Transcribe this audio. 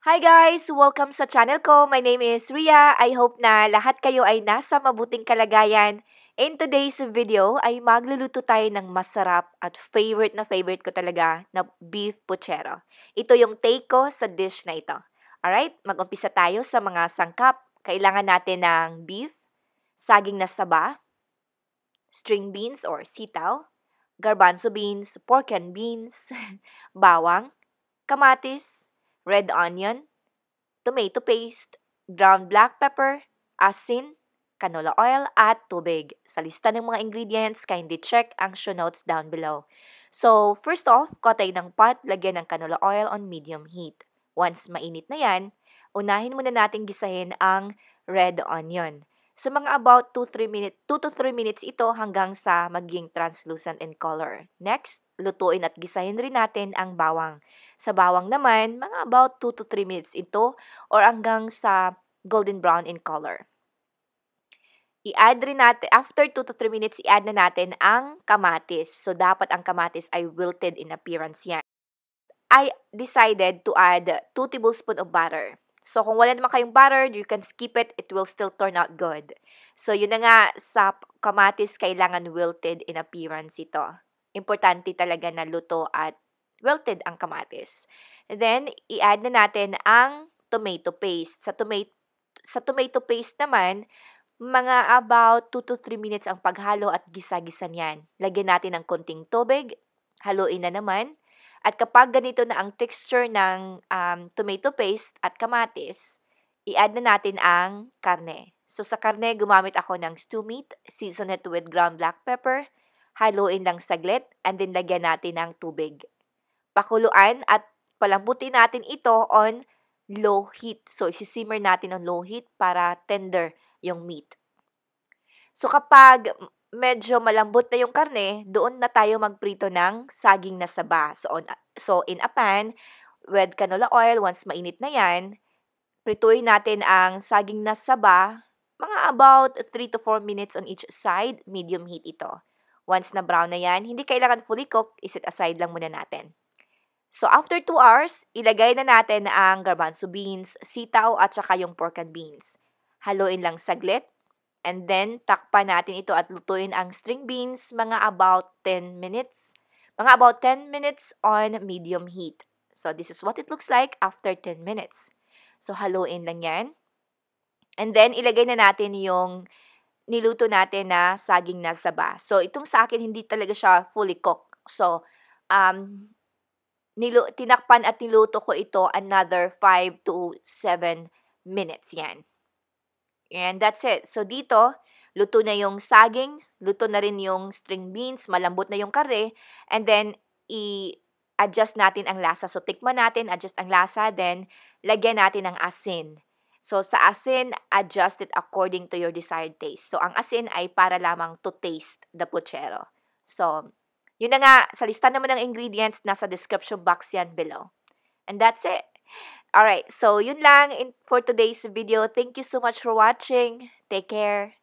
Hi guys! Welcome sa channel ko. My name is Ria. I hope na lahat kayo ay nasa mabuting kalagayan. In today's video ay magluluto tayo ng masarap at favorite ko talaga na beef pochero. Ito yung take ko sa dish na ito. Alright, mag-umpisa tayo sa mga sangkap. Kailangan natin ng beef, saging na saba, string beans or sitaw, garbanzo beans, pork and beans, bawang, kamatis, red onion, tomato paste, ground black pepper, asin, canola oil, at tubig. Sa lista ng mga ingredients, kindly check ang show notes down below. So, first off, kotay ng pot, lagyan ng canola oil on medium heat. Once mainit na yan, unahin muna natin gisahin ang red onion. So, mga about 2 to 3 minutes ito hanggang sa maging translucent in color. Next, lutuin at gisahin rin natin ang bawang. Sa bawang naman, mga about 2 to 3 minutes ito or hanggang sa golden brown in color. I-add rin natin, after 2 to 3 minutes, i-add na natin ang kamatis. So, dapat ang kamatis ay wilted in appearance yan. I decided to add 2 tablespoons of butter. So, kung wala naman kayong butter, you can skip it. It will still turn out good. So, yun na nga, sa kamatis, kailangan wilted in appearance ito. Importante talaga na luto at wilted ang kamatis. Then, i-add na natin ang tomato paste. Sa tomato paste naman, mga about 2 to 3 minutes ang paghalo at gisa-gisa niyan. Lagyan natin ng konting tubig, haluin na naman. At kapag ganito na ang texture ng tomato paste at kamatis, i-add na natin ang karne. So, sa karne, gumamit ako ng stew meat, season it with ground black pepper, haluin lang saglit, and then lagyan natin ng tubig. Pakuluan at palambutin natin ito on low heat. So, isi-simmer natin on low heat para tender yung meat. So, kapag medyo malambot na yung karne, doon na tayo magprito ng saging na saba. So in a pan, with canola oil, once mainit na yan, prituin natin ang saging na saba, mga about 3 to 4 minutes on each side, medium heat ito. Once na brown na yan, hindi kailangan fully cooked, iset aside lang muna natin. So after 2 hours, ilagay na natin ang garbanzo beans, sitaw at saka yung pork and beans. Haluin lang saglit. And then, takpan natin ito at lutuin ang string beans mga about 10 minutes. Mga about 10 minutes on medium heat. So, this is what it looks like after 10 minutes. So, haluin lang yan. And then, ilagay na natin yung niluto natin na saging na saba. So, itong sa akin, hindi talaga siya fully cooked. So, tinakpan at niluto ko ito another 5 to 7 minutes yan. And that's it. So, dito, luto na yung saging, luto na rin yung string beans, malambot na yung karne, and then, i-adjust natin ang lasa. So, tikman natin, adjust ang lasa, then, lagyan natin ng asin. So, sa asin, adjust it according to your desired taste. So, ang asin ay para lamang to taste the pochero. So, yun na nga, sa lista naman ng ingredients, nasa description box yan below. And that's it. Alright, so yun lang for today's video. Thank you so much for watching. Take care.